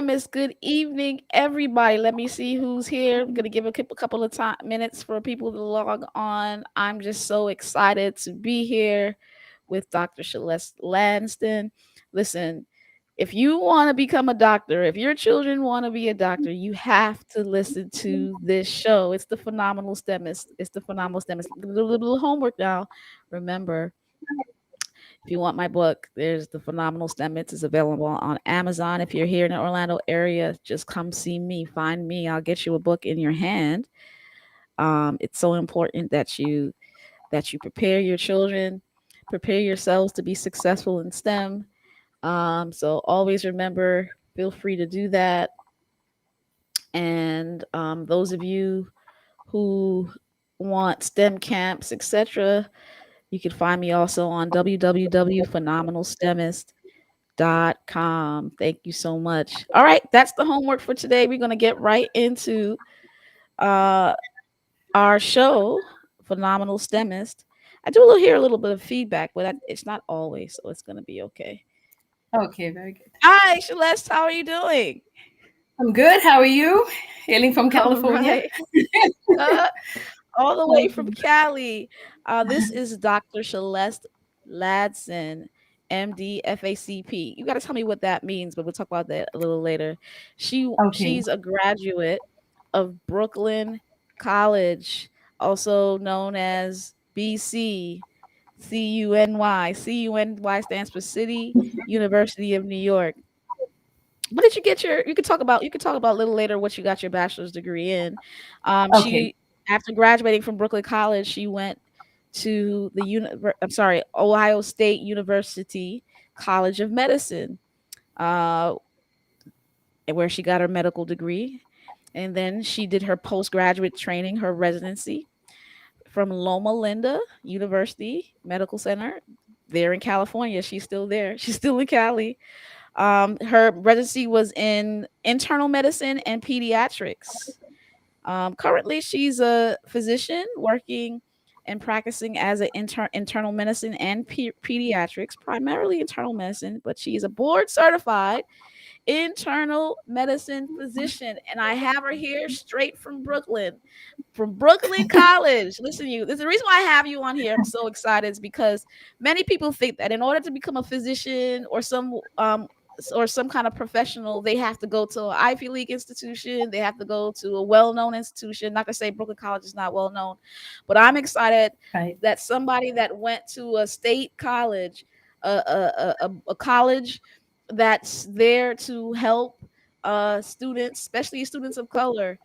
Miss. Good evening, everybody. Let me see who's here. I'm gonna give a couple of minutes for people to log on. I'm just so excited to be here with Dr. Celeste Lanston. Listen, if you want to become a doctor, if your children want to be a doctor, you have to listen to this show. It's the Phenomenal STEMist. It's the Phenomenal STEMist. A little homework now. Remember, if you want my book, there's the Phenomenal STEMits. It's available on Amazon. If you're here in the Orlando area, just come see me. Find me. I'll get you a book in your hand. It's so important that you prepare your children, prepare yourselves to be successful in STEM. So always remember, feel free to do that. And those of you who want STEM camps, etc., you can find me also on www.phenomenalstemist.com. Thank you so much. All right, that's the homework for today. We're going to get right into uh, our show, Phenomenal STEMist. I do hear a little bit of feedback, but it's not always, so it's going to be okay. Okay, very good. Hi, Celeste. How are you doing? I'm good. How are you? Hailing from All California. right. Uh, all the way from Cali. This is Dr. Celeste Ladson, MD, FACP. You got to tell me what that means, but we'll talk about that a little later. Okay. She's a graduate of Brooklyn College, also known as BC. CUNY. CUNY stands for City University of New York. What did you get your? You could talk about a little later what you got your bachelor's degree in. Okay. She After graduating from Brooklyn College, she went to Ohio State University College of Medicine, uh, where she got her medical degree, and then she did her postgraduate training, her residency from Loma Linda University Medical Center there in California. She's still there. She's still in Cali. Her residency was in internal medicine and pediatrics. Currently, she's a physician working and practicing as an internal medicine and pediatrics, primarily internal medicine, but she's a board certified internal medicine physician. And I have her here straight from Brooklyn College. Listen, there's the reason why I have you on here. I'm so excited is because many people think that in order to become a physician or some kind of professional, they have to go to an Ivy League institution. They have to go to a well-known institution. Not to say Brooklyn College is not well known, but I'm excited Right. that somebody that went to a state college, a college that's there to help students, especially students of color,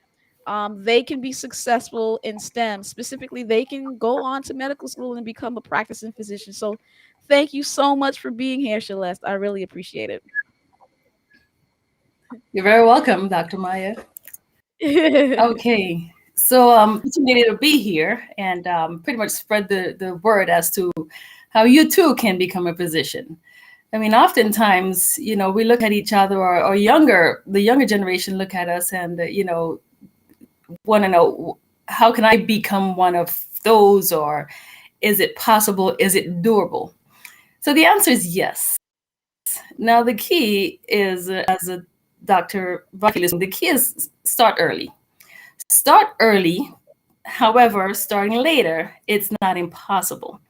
they can be successful in STEM. Specifically, they can go on to medical school and become a practicing physician. So, thank you so much for being here, Celeste. I really appreciate You're very welcome, Dr. Maya. it. Okay. So opportunity to be here and pretty much spread the word as to how you too can become a physician. I mean, oftentimes, we look at each other or the younger generation look at us and, want to know, how can I become one of those, or is it possible? Is it doable? So the answer is yes. Now the key is, as a Dr. Byfield is, the key is start early. Start early. However, starting later, it's not impossible.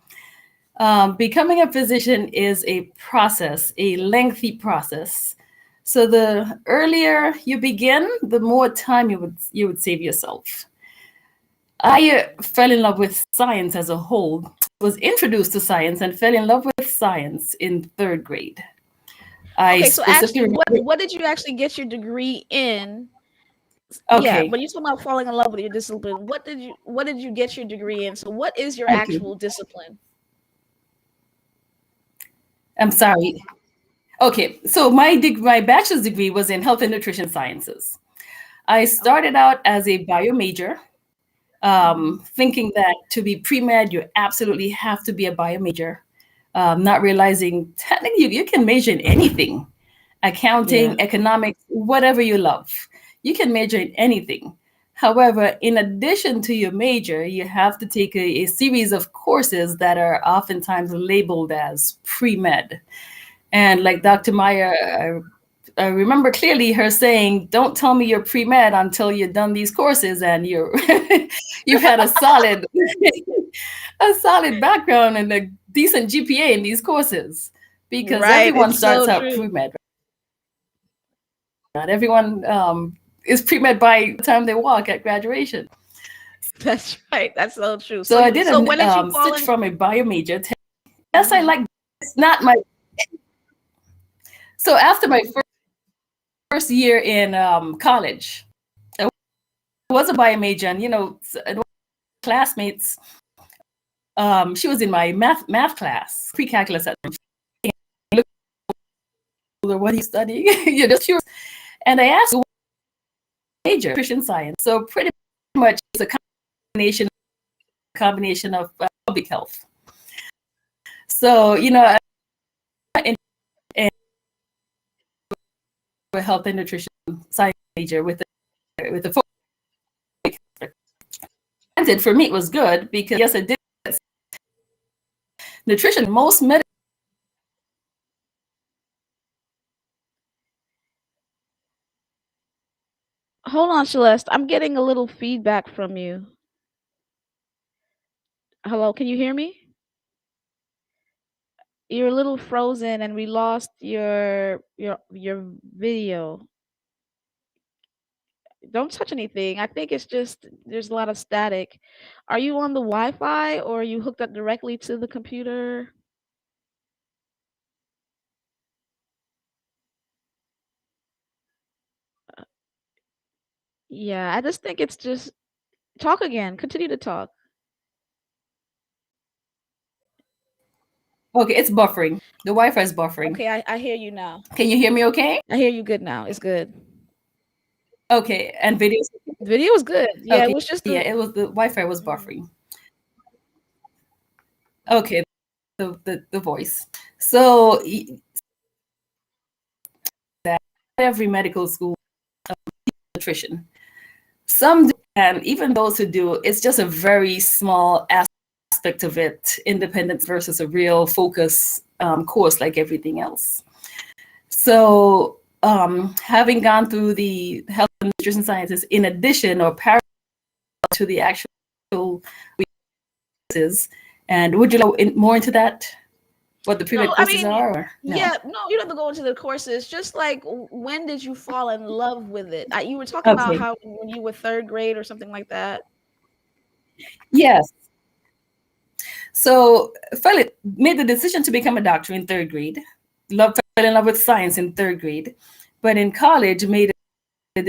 Becoming a physician is a process, a lengthy process. So the earlier you begin, the more time you would save yourself. I fell in love with science as a whole, was introduced to science and fell in love with science in third grade. I Okay, so actually, specifically remember, what did you actually get your degree in? Yeah, okay, when you talk about falling in love with your discipline, what did you get your degree in? So, what is your okay. actual discipline? I'm sorry. Okay, so my bachelor's degree was in health and nutrition sciences. I started out as a bio major, Mm-hmm. thinking that to be pre-med, you absolutely have to be a bio major, not realizing technically you can major in anything, Yeah. accounting, economics, whatever you love. You can major in anything. However, in addition to your major, you have to take a series of courses that are oftentimes labeled as pre-med. And like Dr. Meyer I remember clearly her saying, "Don't tell me you're pre med until you've done these courses and you're you've had a solid a solid background and a decent GPA in these courses, because Right. everyone It's so starts out true. pre med. Not everyone is pre med by the time they walk at graduation." That's right. That's so true. So I did So when did you a fall switch in? from a bio major to, yes, I Mhm. like, it's not my, so after my first year in college, I was a bio major, and classmates, she was in my math class, pre-calculus at the time. What are you studying? Just curious. And I asked what major, Christian Science. So pretty much it's a combination of public health. So, in health and nutrition science major with the focus. Granted, for me it was good because yes, I did nutrition. Most medical. Hold on, Celeste. I'm getting a little feedback from you. Hello, can you hear me? You're a little frozen and we lost your video. Don't touch anything. I think it's just there's a lot of static. Are you on the Wi-Fi or are you hooked up directly to the computer? Yeah, I just think it's just talk again. Continue to talk. Okay, it's buffering. The Wi-Fi is buffering. Okay, I hear you now. Can you hear me okay? I hear you good now. It's good. Okay, and videos. The video was good. Yeah, it Okay, was just yeah, the it was, the Wi-Fi was Mhm. buffering. Okay, the voice. So that every medical school nutrition. Some do, and even those who do, it's just a very small aspect of it, independence versus a real focus course like everything else. So, having gone through the health and nutrition sciences in addition or parallel to the actual courses, and would you go more into that? What the No, pre-med I courses mean, are, or no? yeah, no, you don't have to go into the courses. Just like when did you fall in love with it? You were talking about Okay. how when you were third grade or something like that. Yes. So, made the decision to become a doctor in third grade. Fell in love with science in third grade, but in college made a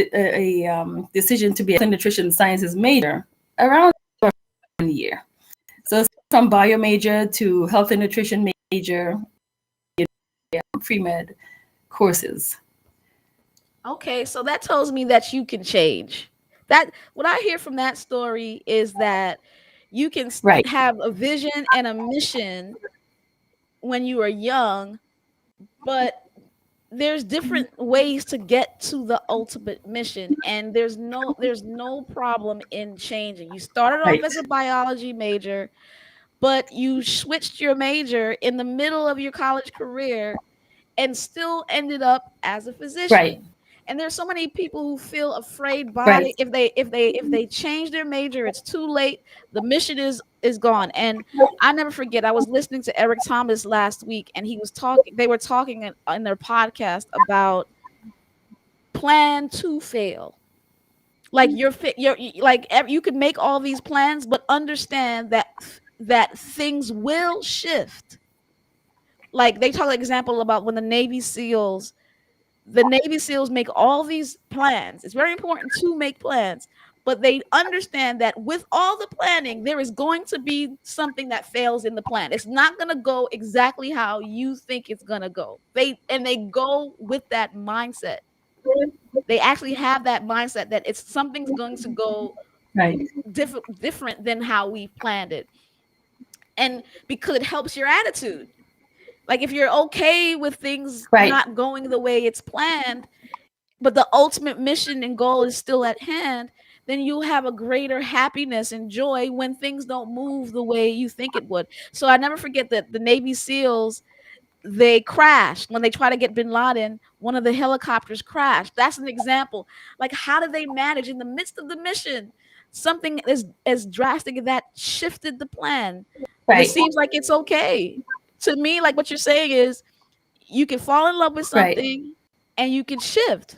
decision to be a nutrition sciences major around 1 year. So from bio major to health and nutrition major, pre-med courses. Okay, so that tells me that you can change. That what I hear from that story is that you can Right, have a vision and a mission when you are young, but there's different ways to get to the ultimate mission and there's no problem in changing. You started off right, as a biology major, but you switched your major in the middle of your college career and still ended up as a right, physician. And there's so many people who feel afraid right, by if they change their major, it's too late. The mission is gone. And I never forget, I was listening to Eric Thomas last week and he was talking they were talking in their podcast about plan to fail. Like you could make all these plans but understand that things will shift. Like they talk, like, example about when the Navy SEALs make all these plans. It's very important to make plans, but they understand that with all the planning, there is going to be something that fails in the plan. It's not going to go exactly how you think it's going to go. They go with that mindset. They actually have that mindset that it's something's going to go right, different than how we planned it. And because it helps your attitude. Like if you're okay with things right, not going the way it's planned, but the ultimate mission and goal is still at hand, then you'll have a greater happiness and joy when things don't move the way you think it would. So I never forget that the Navy SEALs, they crashed when they try to get bin Laden. One of the helicopters crashed. That's an example. Like, how did they manage in the midst of the mission something as drastic as that shifted the plan? But it Right. seems like it's okay. To me, like what you're saying is you can fall in love with Right. something and you can shift.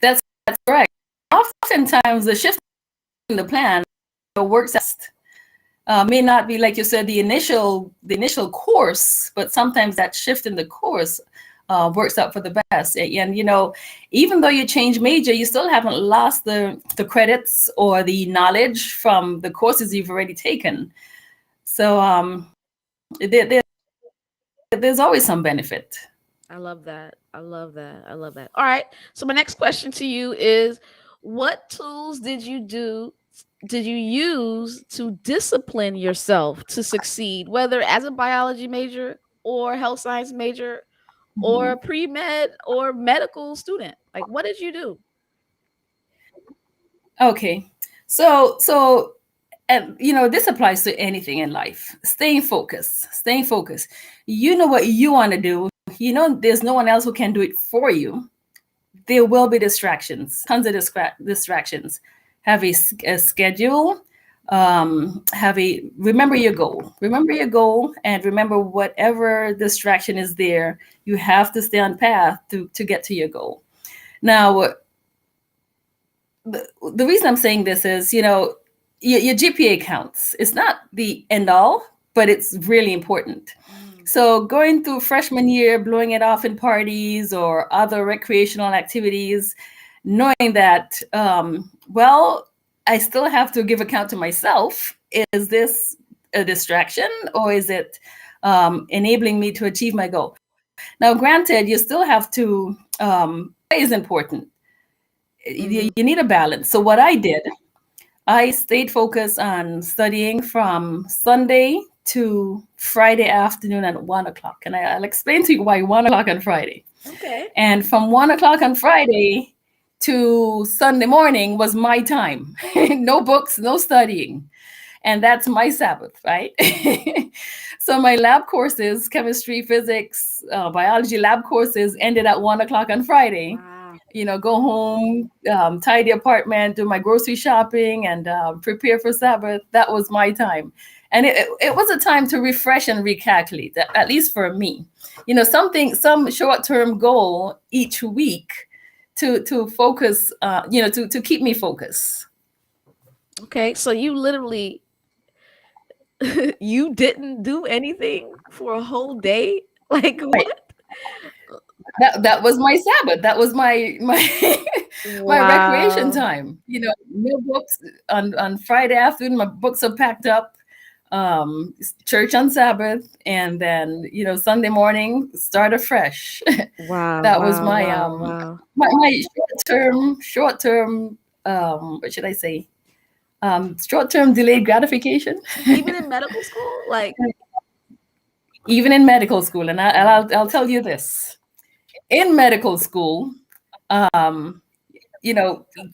That's correct. Oftentimes, the shift in the plan works best. May not be, like you said, the initial course, but sometimes that shift in the course works out for the best. And even though you change major, you still haven't lost the credits or the knowledge from the courses you've already taken. So there's always some benefit. I love that. I love that. I love that. All right. So my next question to you is, what tools did you use to discipline yourself to succeed, whether as a biology major or health science major or a pre-med or medical student? Like, what did you do? Okay, so and this applies to anything in life. Staying focused. You know what you want to do. There's no one else who can do it for you. There will be distractions, tons of distractions. Have a schedule. Remember your goal. Remember your goal, and remember whatever distraction is there. You have to stay on path to get to your goal. Now, the reason I'm saying this is, your GPA counts. It's not the end all, but it's really important. So going through freshman year, blowing it off in parties or other recreational activities, knowing that, well, I still have to give account to myself. Is this a distraction, or is it enabling me to achieve my goal? Now, granted, you still have to, is important. You need a balance. So what I did, I stayed focused on studying from Sunday to Friday afternoon at 1 o'clock. And I'll explain to you why 1 o'clock on Friday. Okay. And from 1 o'clock on Friday to Sunday morning was my time. No books, no studying. And that's my Sabbath, right? So my lab courses, chemistry, physics, biology lab courses ended at 1 o'clock on Friday. Wow. Go home, tidy apartment, do my grocery shopping, and prepare for Sabbath. That was my time. And it was a time to refresh and recalculate, at least for me. Some short-term goal each week to focus, to keep me focused. Okay. So you literally you didn't do anything for a whole day? Like, Right. what? That was my Sabbath. That was my my recreation Wow. time. No books on Friday afternoon. My books are packed up. Church on Sabbath, and then Sunday morning start afresh. Wow, That was wow, my wow, wow. my short term what should I say, short term delayed gratification. Even in medical school? Like, Even in medical school, and wow. I'll tell you this: in medical school, um,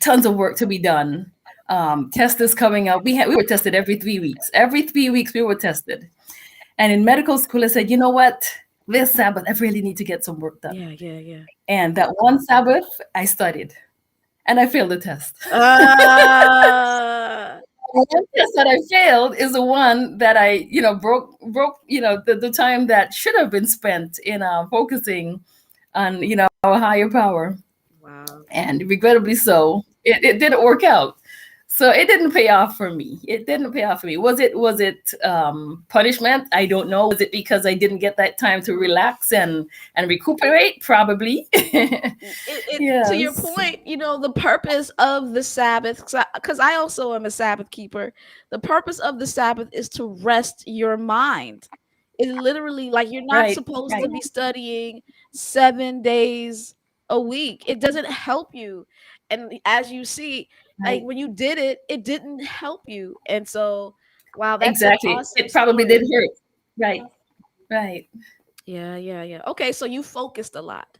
tons of work to be done. Test is coming up. We were tested every 3 weeks. Every 3 weeks we were tested. And in medical school, I said, you know what? This Sabbath, I really need to get some work done. Yeah, yeah, yeah. And that one Sabbath, I studied, and I failed the test. Uh, The one test that I failed is the one that I, broke, the time that should have been spent in focusing on, a higher power. wow. And regrettably so, it didn't work out. So it didn't pay off for me. It didn't pay off for me. Was it punishment? I don't know. Was it because I didn't get that time to relax and recuperate? Probably. To your Yes. point, the purpose of the Sabbath, because I also am a Sabbath keeper. The purpose of the Sabbath is to rest your mind. It literally, like, you're not Right. supposed Right. to be studying 7 days a week. It doesn't help you. And as you see, like, Right. when you did it, it didn't help you. And so, wow, that's an Exactly. awesome It probably did story. hurt. Right. Right. Yeah, yeah, yeah. Okay, so you focused a lot.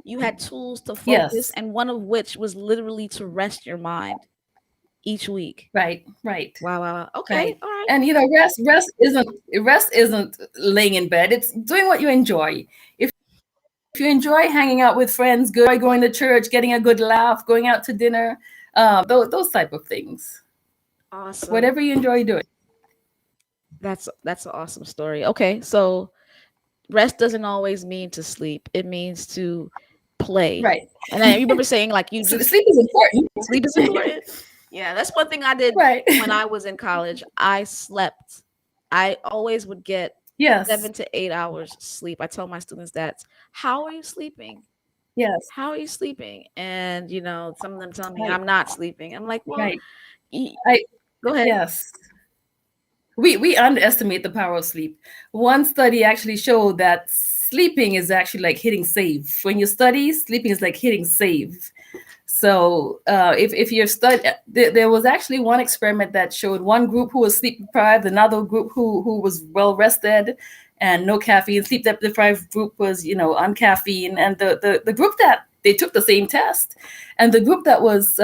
You had tools to focus, Yes. and one of which was literally to rest your mind each week. Right. Right. Wow, wow, wow. Okay, Right. all right. And rest isn't laying in bed. It's doing what you enjoy. If you enjoy hanging out with friends, going to church, getting a good laugh, going out to dinner, those type of things. Awesome. Whatever you enjoy doing. That's an awesome story. Okay, so rest doesn't always mean to sleep. It means to play. Right. And I remember saying like you just Sleep is important. sleep is important. Yeah, that's one thing I did Right. when I was in college. I slept. I always would get Yes. 7 to 8 hours sleep. I tell my students that. How are you sleeping? Yes. How are you sleeping? And some of them tell me Right. I'm not sleeping. I'm like, well, Right. y- I go ahead. yes. We underestimate the power of sleep. One study actually showed that sleeping is actually like hitting save. When you study, sleeping is like hitting save. So if you're there was actually one experiment that showed one group who was sleep deprived, another group who was well rested and no caffeine. Sleep deprived group was on caffeine, and the group that they took the same test, and the group that was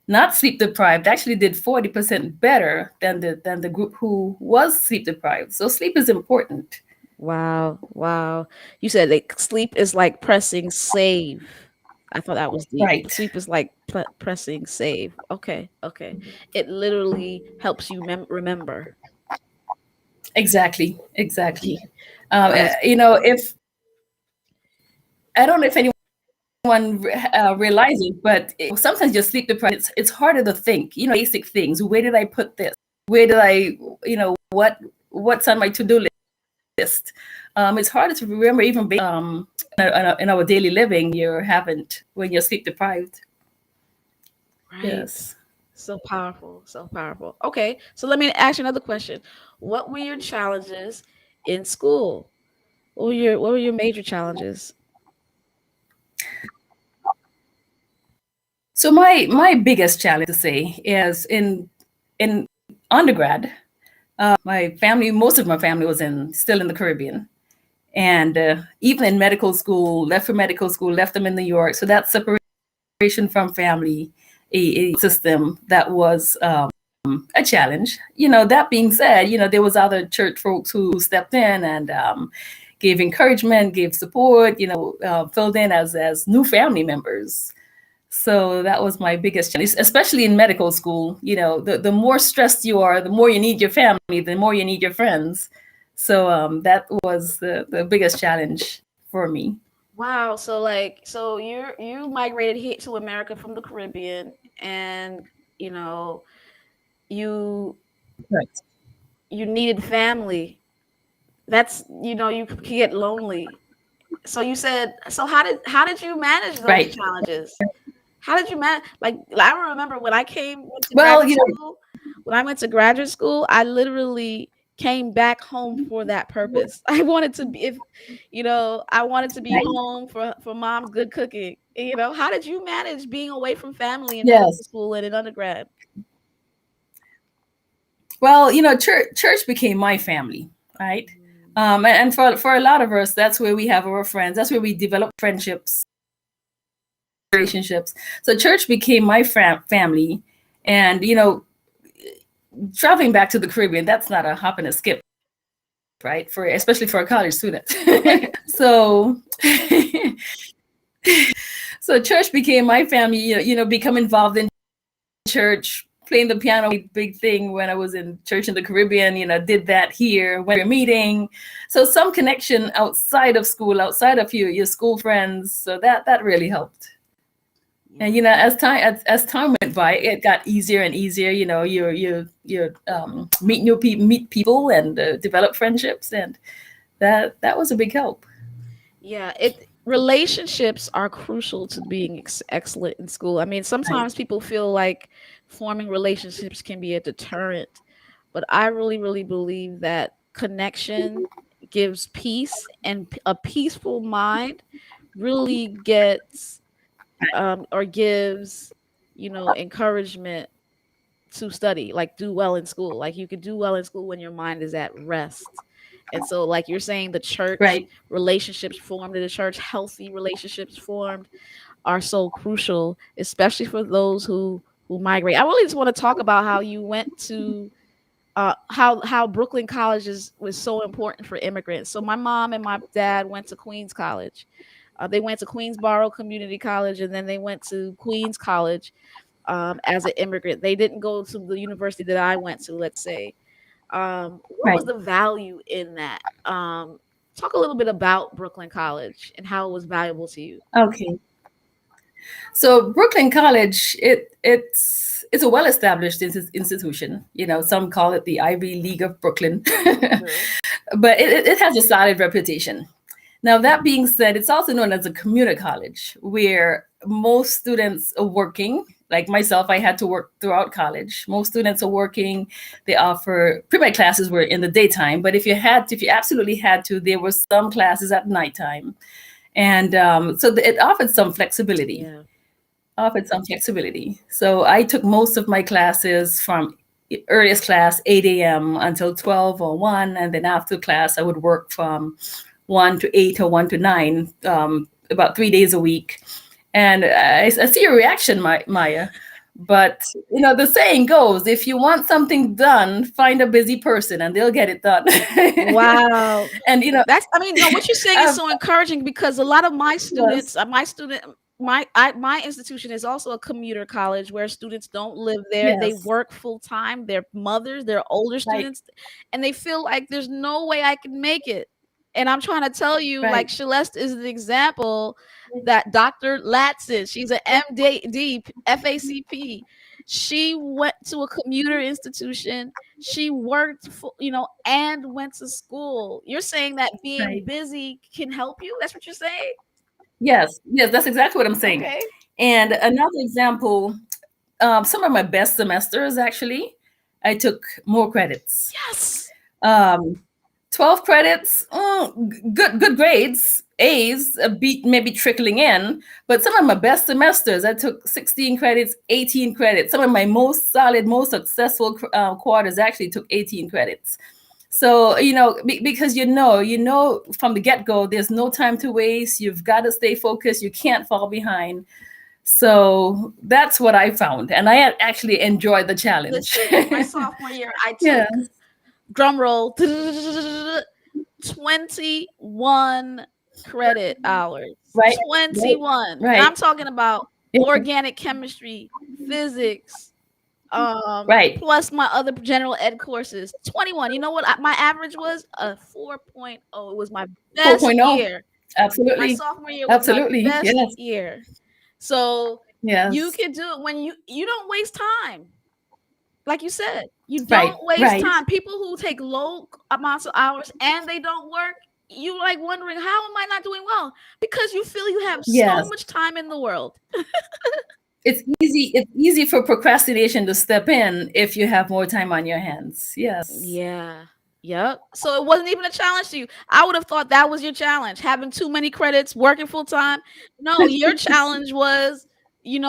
not sleep deprived actually did 40% better than the group who was sleep deprived. So sleep is important. Wow, wow. You said like sleep is like pressing save. I thought that was deep. Right. Sleep is like pressing save. Okay, okay. It literally helps you remember. Exactly. Exactly. That's If I don't know if anyone realizes, but sometimes just sleep deprived. It's harder to think. Basic things. Where did I put this? Where did I? What's on my to-do list? It's harder to remember even in our daily living. When you're sleep deprived. right. Yes. So powerful, so powerful. Okay, so let me ask you another question. What were your challenges in school? What were your major challenges? So my biggest challenge to say is in undergrad. Most of my family was still in the Caribbean, and even in medical school, left for medical school, left them in New York. So that separation from family, a system that was a challenge. That being said, there was other church folks who stepped in and gave encouragement, gave support. Filled in as new family members. So that was my biggest challenge, especially in medical school. The more stressed you are, the more you need your family, the more you need your friends. So that was the biggest challenge for me. Wow, so you migrated here to America from the Caribbean, and you know you Right. you needed family. That's you could get lonely. So you said, so how did you manage those Right. challenges? How did you manage? Like I remember when I went to Well, graduate school. When I went to graduate school, I literally came back home for that purpose. I wanted to be, if I wanted to be right. home for mom's good cooking. How did you manage being away from family in medical Yes. school and in undergrad? Well, church became my family, right? Mm. And for a lot of us, that's where we have our friends. That's where we develop friendships, relationships. So church became my family, and traveling back to the Caribbean, that's not a hop and a skip, right? For especially for a college student. So so church became my family. Become involved in church, playing the piano, big thing when I was in church in the Caribbean. Did that here when we are meeting. So some connection outside of school, outside of your school friends. So that really helped. And Yeah. as time went by, it got easier and easier. You meet people and develop friendships, and that was a big help. Yeah, it relationships are crucial to being excellent in school. I mean, Right. sometimes people feel like forming relationships can be a deterrent, but I really, really believe that connection gives peace, and a peaceful mind really gets or gives encouragement to study, like do well in school. Like you could do well in school when your mind is at rest. And so, like you're saying, the church Right. relationships formed in the church, healthy relationships formed, are so crucial, especially for those who migrate. I really just want to talk about how you went to how Brooklyn College was so important for immigrants. So my mom and my dad went to Queens College. They went to Queensboro Community College, and then they went to Queens College as an immigrant. They didn't go to the university that I went to, let's say. What was Right. the value in that? Talk a little bit about Brooklyn College and how it was valuable to you. Okay. So Brooklyn College, it's a well-established institution. You know, some call it the Ivy League of Brooklyn, True. but it has a solid reputation. Now, that being said, it's also known as a commuter college where most students are working. Like myself, I had to work throughout college. Most students are working. They offer pre-med classes were in the daytime, but if you absolutely had to, there were some classes at nighttime, and so it Yeah. offered some flexibility. So I took most of my classes from earliest class 8 a.m. until 12 or 1, and then after class I would work from 1 to 8 or 1 to 9, about 3 days a week. And I see your reaction, Maya. But you know, the saying goes, if you want something done, find a busy person and they'll get it done. Wow. And you know, That's, I mean, no, what you're saying is uh, so encouraging because a lot of my yes, students, my institution is also a commuter college where students don't live there. They yes, work full time. They're mothers, they're older right, students, and they feel like there's no way I can make it. And I'm trying to tell you, like right, Celeste is an example that Dr. Latson, she's an MD, FACP. She went to a commuter institution, she worked for, and went to school. You're saying that being right. busy can help you? That's what you're saying? Yes, yes, that's exactly what I'm saying. Okay. And another example, some of my best semesters actually, I took more credits. Yes. Um, 12 credits, good grades, A's, a beat maybe trickling in. But some of my best semesters, I took 16 credits, 18 credits. Some of my most solid, most successful quarters actually took 18 credits. So, you know, because you know from the get-go, there's no time to waste. You've got to stay focused. You can't fall behind. So that's what I found. And I had actually enjoyed the challenge. Listen, my sophomore year, I Yeah, took, drum roll, 21 credit hours. right, right, 21. And I'm right. talking about Yeah, organic chemistry, physics, right. plus my other general ed courses. 21. You know what my average was? A 4.0. It was my best 4.0. year. My Absolutely. sophomore year was my Absolutely. best Yes. year. So you Yes. can do it when you don't waste time. Like you said, you don't Right. waste Right. time. People who take low amounts of hours and they don't work, you like wondering, how am I not doing well? Because you feel you have so Yes. much time in the world. It's easy for procrastination to step in if you have more time on your hands. Yes. Yeah. Yep. So it wasn't even a challenge to you. I would have thought that was your challenge, having too many credits, working full time. No, your challenge was,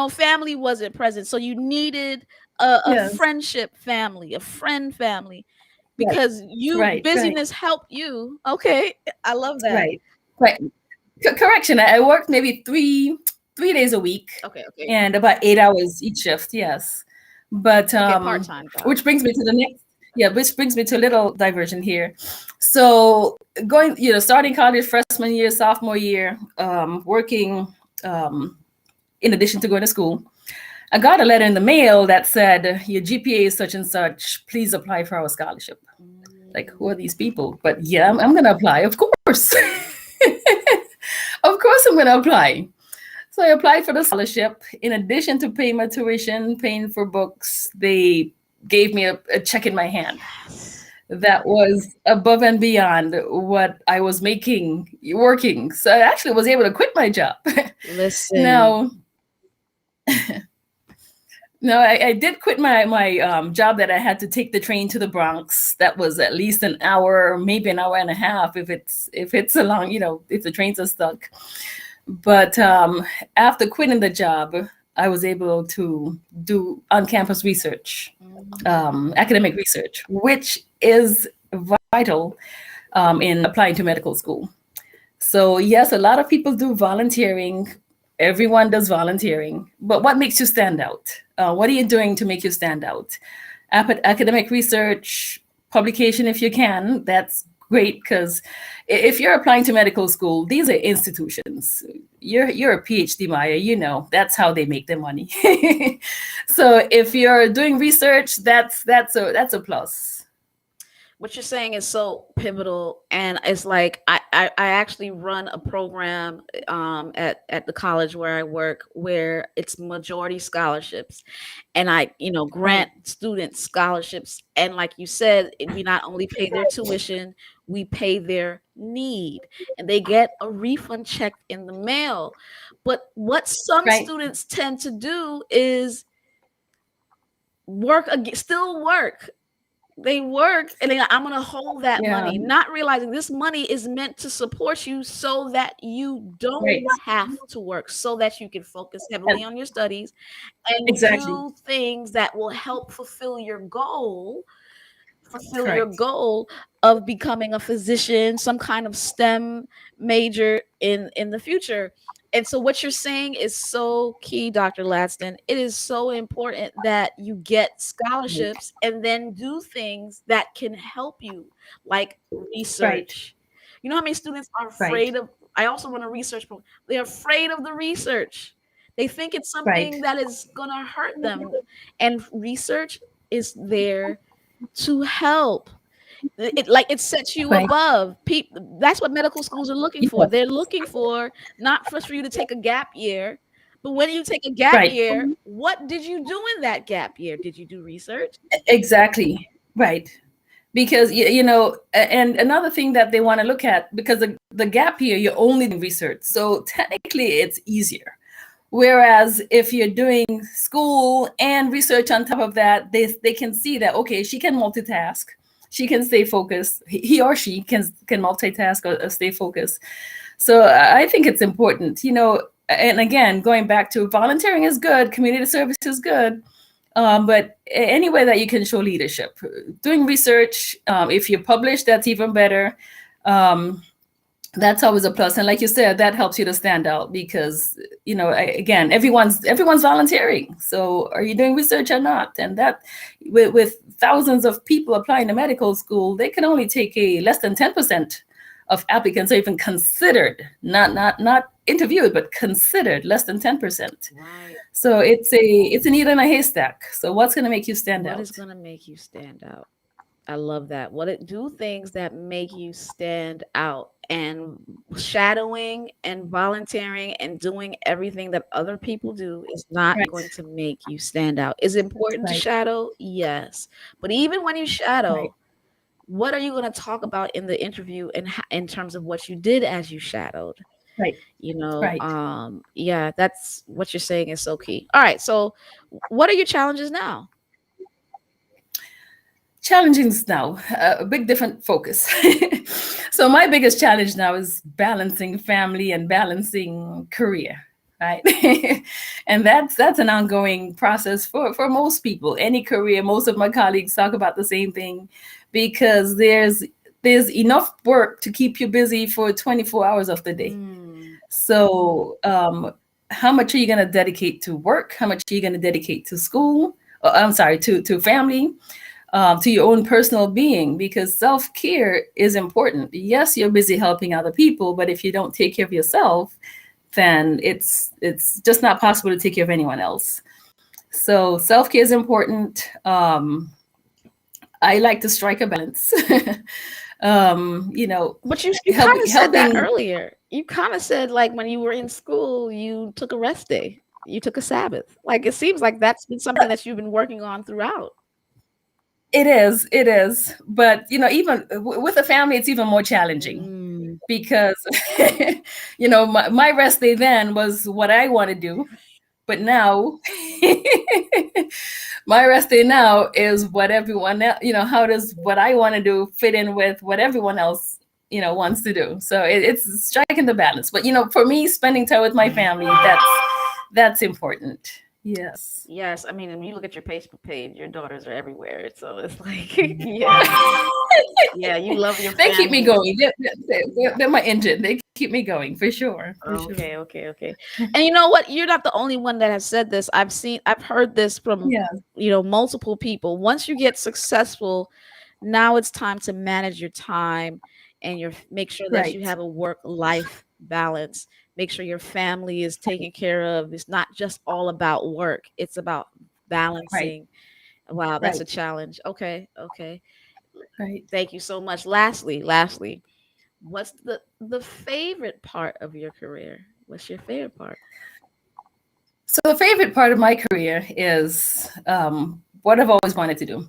family wasn't present. So you needed a Yes. friendship family, a friend family, Right. because Right. Right. busyness helped you. Okay. I love that. Right. Right. Correction. I worked maybe three days a week Okay. Okay. and about 8 hours each shift. Yes. But Okay. Part time job. which brings me to the next. Yeah, which brings me to a little diversion here. So starting college freshman year, sophomore year, working um, in addition to going to school, I got a letter in the mail that said your GPA is such and such. Please apply for our scholarship. Like, who are these people? But yeah, I'm going to apply, of course. Of course, I'm going to apply. So I applied for the scholarship. In addition to paying my tuition, paying for books, they gave me a check in my hand Yes. that was above and beyond what I was making working. So I actually was able to quit my job. Listen. Now, no, I did quit my job that I had to take the train to the Bronx. That was at least an hour, maybe an hour and a half if it's a long, if the trains are stuck. But after quitting the job, I was able to do on-campus research, academic research, which is vital in applying to medical school. So yes, a lot of people do volunteering. Everyone does volunteering, but what makes you stand out? What are you doing to make you stand out? academic research, publication if you can. That's great, because if you're applying to medical school, these are institutions. You're a PhD, Maya. You know that's how they make their money. So if you're doing research, that's a plus. What you're saying is so pivotal, and it's like I actually run a program at the college where I work, where it's majority scholarships, and I, Right, grant students scholarships. And like you said, we not only pay their tuition, we pay their need, and they get a refund check in the mail. But what some right, students tend to do is still work. They work, and I'm going to hold that yeah, money, not realizing this money is meant to support you so that you don't right, have to work, so that you can focus heavily and on your studies and exactly, do things that will help fulfill your correct, goal of becoming a physician, some kind of STEM major in the future. And so what you're saying is so key, Dr. Ladson. It is so important that you get right, scholarships and then do things that can help you, like right, research. You know how many students are right, afraid of, I also run a research program. They're afraid of the research. They think it's right, something that is going to hurt them. And research is there to help. It sets you right. above people. That's what medical schools are looking for. Yes, They're looking for not for you to take a gap year, but when you take a gap right, year, what did you do in that gap year? Did you do research? exactly, right. Because and another thing that they want to look at, because the gap here, you're only doing research, so technically it's easier. Whereas if you're doing school and research on top of that, they can see that, okay, she can multitask, she can stay focused, he or she can multitask, or stay focused. So I think it's important, and again, going back to volunteering is good, community service is good, but any way that you can show leadership, doing research, if you publish, that's even better. Um, that's always a plus, and like you said, that helps you to stand out, because again, everyone's volunteering. So are you doing research or not? And that, with thousands of people applying to medical school, they can only take a less than 10% of applicants are even considered, not interviewed, but considered, less than 10%. Right. So it's a needle in a haystack. So what's going to make you stand What is out? going to make you stand out? I love that. Do things that make you stand out, and shadowing and volunteering and doing everything that other people do is not Right, going to make you stand out. Is it important to right, shadow? Yes. But even when you right, shadow, what are you going to talk about in the interview, and in terms of what you did as you shadowed? right, right. Yeah, that's what you're saying is so key. All right. So what are your challenges now? Challenging now, a big different focus. So my biggest challenge now is balancing family and balancing career, right? And that's an ongoing process for most people, any career. Most of my colleagues talk about the same thing, because there's enough work to keep you busy for 24 hours of the day. Mm, So how much are you going to dedicate to work? How much are you going to dedicate to school? I'm sorry, to family, to your own personal being, because self-care is important. Yes, you're busy helping other people, but if you don't take care of yourself, then it's just not possible to take care of anyone else. So self-care is important. I like to strike a balance. You know, but you kind of said that helping. earlier. You kind of said, like, when you were in school, you took a rest day. You took a Sabbath. Like, it seems like that's been something that you've been working on throughout. It is. But even with a family, it's even more challenging, Mm. because my rest day then was what I want to do, but now my rest day now is what everyone else, how does what I want to do fit in with what everyone else wants to do. So it's striking the balance. But for me, spending time with my family, that's important. Yes. Yes, I mean, when you look at your Facebook page, your daughters are everywhere. So it's like, yeah, yeah, you love your They keep me family. going. They're my engine. They keep me going for sure. For sure. Okay, okay, okay. And you know what? You're not the only one that has said this. I've heard this from, Yeah. multiple people. Once you get successful, now it's time to manage your time and make sure that you Right. have a work-life balance. Make sure your family is taken care of. It's not just all about work. It's about Right. balancing. Wow, that's a Right. challenge. Okay, okay. Right. Thank you so much. Lastly, what's the favorite part of your career? What's your favorite part? So the favorite part of my career is what I've always wanted to do.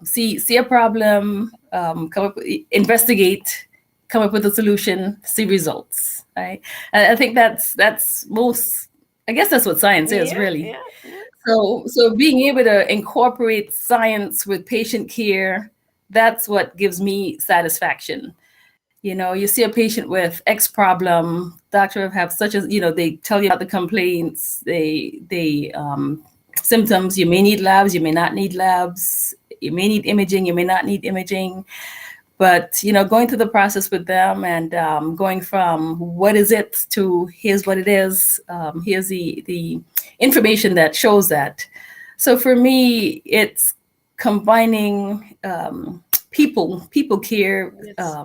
See a problem, come up, investigate, come up with a solution, see results. Right. And I think that's most. I guess that's what science is Yeah, really. yeah, yeah. So being able to incorporate science with patient care, that's what gives me satisfaction. You see a patient with X problem, doctor have such as, they tell you about the complaints, they symptoms. You may need labs, you may not need labs, you may need imaging, you may not need imaging. But going through the process with them and going from what is it to here's what it is, here's the information that shows that. So for me, it's combining people care, It's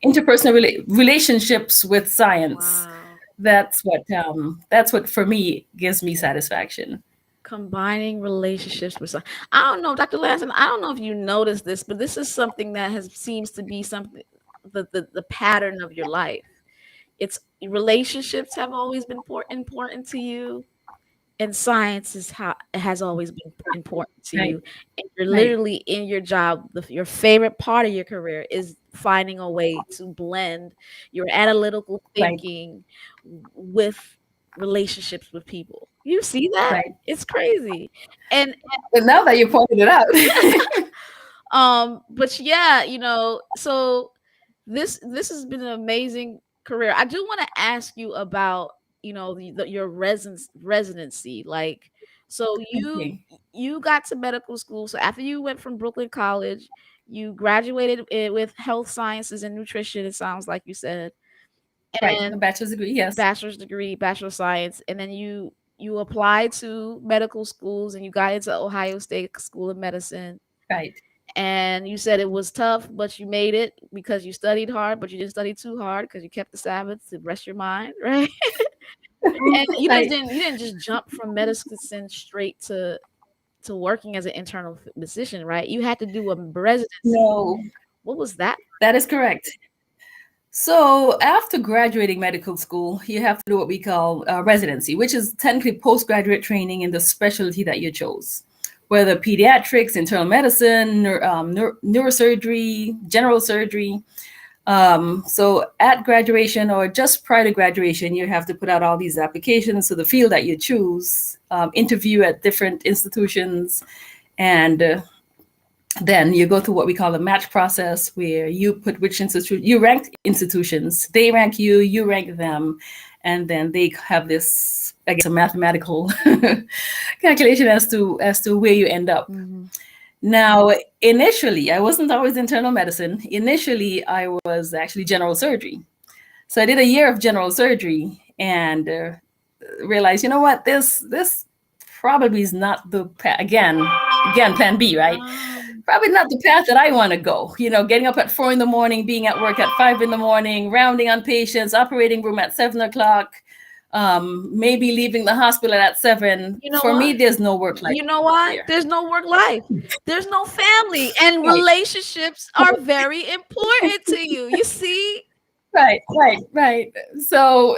interpersonal relationships with science. wow. That's what for me gives me satisfaction. Combining relationships with I don't know, Dr. Lanson, I don't know if you noticed this, but this is something that has seems to be something the pattern of your life. It's relationships have always been important to you, and science is how it has always been important to Right. you, and you're Right. literally in your job, your favorite part of your career is finding a way to blend your analytical Right. thinking with relationships with people. You see that? Right. It's crazy. And But now that you pointed it out. but yeah, so this has been an amazing career. I do want to ask you about, your residency. Like, so Okay. you got to medical school. So after you went from Brooklyn College, you graduated with health sciences and nutrition, it sounds like you said, Right. A and bachelor's degree. Yes. bachelor's degree, bachelor of science, and then you applied to medical schools and you got into Ohio State School of Medicine. Right. And you said it was tough, but you made it because you studied hard, but you didn't study too hard because you kept the Sabbath to rest your mind, right? And Right. you didn't just jump from medicine straight to working as an internal physician, right? You had to do a residency. No, What was that? that is correct. So after graduating medical school, you have to do what we call residency, which is technically postgraduate training in the specialty that you chose, whether pediatrics, internal medicine, neurosurgery, general surgery. So at graduation or just prior to graduation, you have to put out all these applications to the field that you choose, interview at different institutions, and then you go through what we call the match process, where you put which institute you rank institutions, they rank you, you rank them, and then they have this, I guess, a mathematical calculation as to where you end up. Mhm. Now, initially, I wasn't always internal medicine. Initially, I was actually general surgery. So I did a year of general surgery and realized, you know what, this probably is not the again plan B, right? Um, Probably not the path that I want to go. Getting up at 4 in the morning, being at work at 5 in the morning, rounding on patients, operating room at 7 o'clock, maybe leaving the hospital at 7. you know For me, what? there's no work life You know why? there. There's no work life. There's no family, and Right, relationships are very important to you. You see? right, right, right. So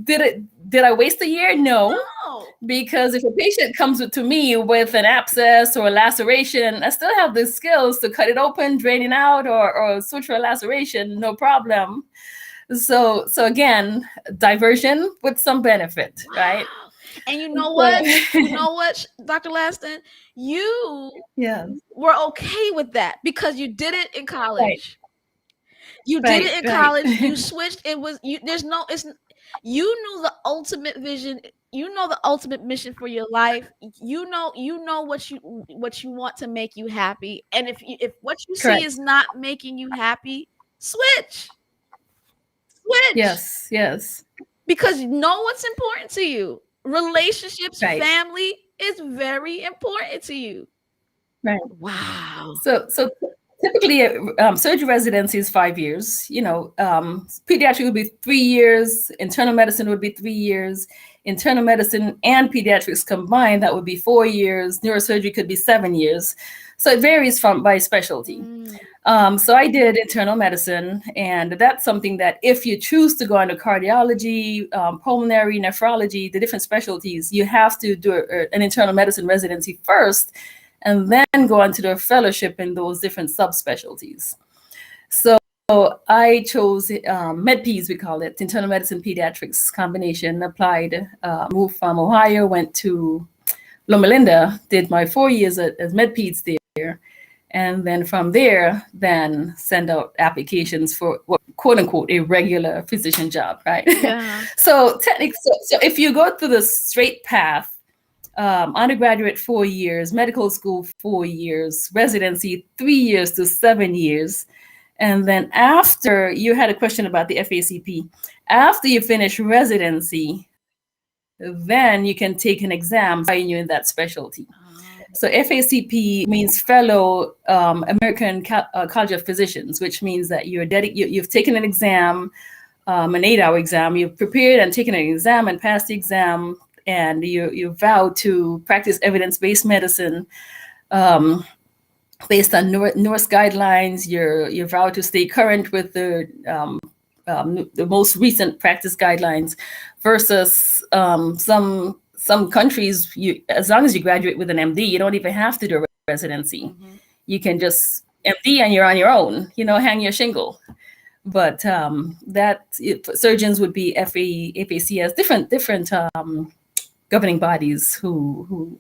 did I waste a year? No, No. because if a patient comes to me with an abscess or a laceration, I still have the skills to cut it open, drain it out, or suture a laceration, no problem. So again, diversion with some benefit, right? Wow. And you know So, what? You know what, Dr. Laston? You yeah, were okay with that because you did it in right, college. You did right, it in right, college. You switched. It was you. There's no. It's. You knew the ultimate vision. You know the ultimate mission for your life. You know what you want to make you happy. And if what you see is Correct. not making you happy, switch. Switch. Yes, yes. Because you know what's important to you. Relationships, Right, family is very important to you. right. Wow. So typically, surgery residency is 5 years. Pediatric would be 3 years. Internal medicine would be 3 years. Internal medicine and pediatrics combined, that would be 4 years. Neurosurgery could be 7 years. So it varies from by specialty. Mm, So I did internal medicine, and that's something that if you choose to go into cardiology, pulmonary, nephrology, the different specialties, you have to do an internal medicine residency first, and then go on to do a fellowship in those different subspecialties. So I chose MedPeds, we call it, internal medicine pediatrics combination. Applied, moved from Ohio, went to Loma Linda, did my 4 years as MedPeds there, and then from there, then send out applications for what quote unquote a regular physician job, right? yeah. So technically, so if you go through the straight path, undergraduate 4 years, medical school 4 years, residency 3 years to 7 years, and then after you had a question about the FACP, after you finish residency, then you can take an exam you in that specialty. Oh, So FACP means Fellow American College of Physicians, which means that you've taken an exam, an 8-hour exam. You've prepared and taken an exam and passed the exam, and you vow to practice evidence-based medicine um, based on Norse guidelines. You vow to stay current with the most recent practice guidelines, versus some countries, as long as you graduate with an MD, you don't even have to do a residency. mhm. You can just MD and you're on your own, hang your shingle. But surgeons would be FACS, different governing bodies who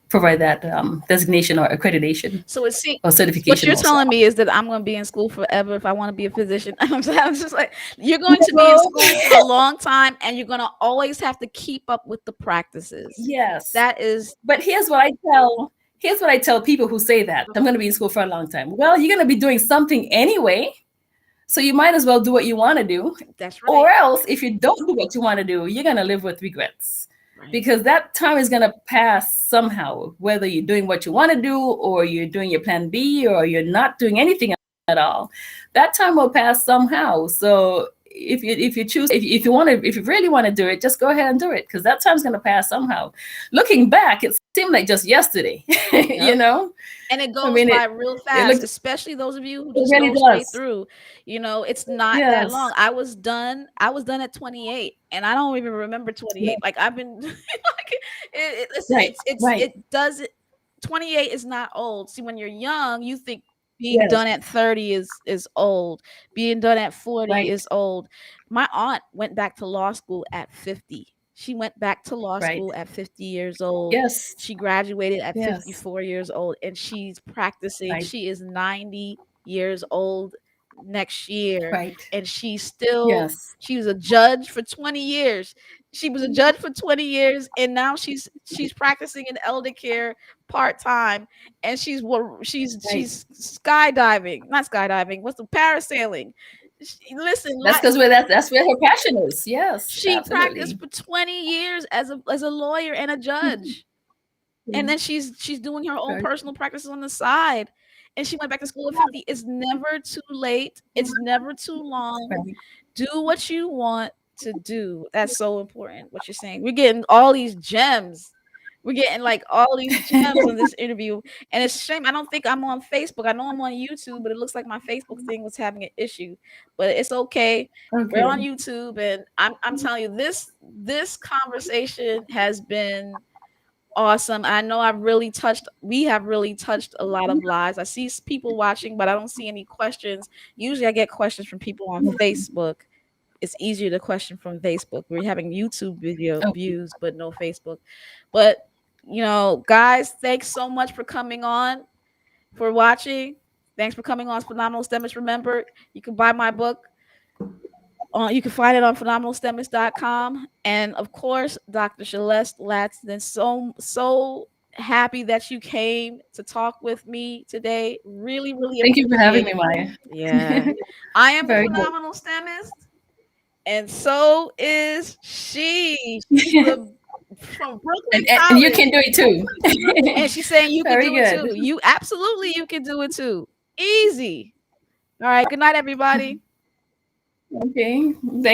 provide that designation or accreditation So it seems or what certification you're also. telling me is that I'm going to be in school forever if I want to be a physician. I'm just like, you're going to be in No. school for a long time, and you're going to always have to keep up with the practices. Yes. That is But here's what I tell people who say that I'm going to be in school for a long time. Well, you're going to be doing something anyway, so you might as well do what you want to do. that's right. Or else, if you don't do what you want to do, you're going to live with regrets, Right. because that time is going to pass somehow, whether you're doing what you want to do, or you're doing your plan B, or you're not doing anything at all. That time will pass somehow. So if you choose, if you really want to do it, just go ahead and do it, because that time's going to pass somehow. Looking back, it seemed like just yesterday. you Yep. know And it I goes mean, by real it fast, looks, especially those of you who it just really go straight does. through. It's not that long. Yes. I was done at 28, and I don't even remember 28. Like I've been like Right, right. it does it 28 is not old. See, when you're young, you think being Yes, done at 30 is old. Being done at 40 right, is old. My aunt went back to law school at 50. She went back to law right. school at 50 years old. Yes, She graduated at yes, 54 years old, and she's practicing. right, She is 90 years old next year, right. and Yes, she was a judge for 20 years. She was a judge for 20 years, and now she's practicing in elder care part-time, and right. she's skydiving, not skydiving, what's the parasailing. Listen, That's because that's where her passion is. Yes, she practiced absolutely. for 20 years as a lawyer and a judge, and then she's doing her own Right, personal practices on the side, and she went back to school at 50. It's never too late, it's never too long. right. Do what you want to do. That's so important what you're saying. We're getting all these gems. We're getting like all these gems on this interview, and it's a shame I don't think I'm on Facebook. I know I'm on YouTube, but it looks like my Facebook thing was having an issue, but it's okay. We're on Okay. YouTube, and I'm telling you, this conversation has been awesome. I know we have really touched a lot of lives. I see people watching, but I don't see any questions. Usually I get questions from people on Facebook. It's easier to question from Facebook. We're having YouTube video Okay. views, but no Facebook. But guys, thanks so much for coming on, for watching. Thanks for coming on Phenomenal STEMish. Remember, you can buy my book, You can find it on phenomenalstemist.com. And of course, Dr. Celeste Latston, so happy that you came to talk with me today. Really, really Thank you for having appreciate me, it. Maya. Yeah. I am a Very good. phenomenal STEMist, and so is she. She's the from Brooklyn And you College. can do it too. And she's saying you could Very do it good. too. You absolutely you can do it too. Easy. All right. Good night, everybody. Okay. Thank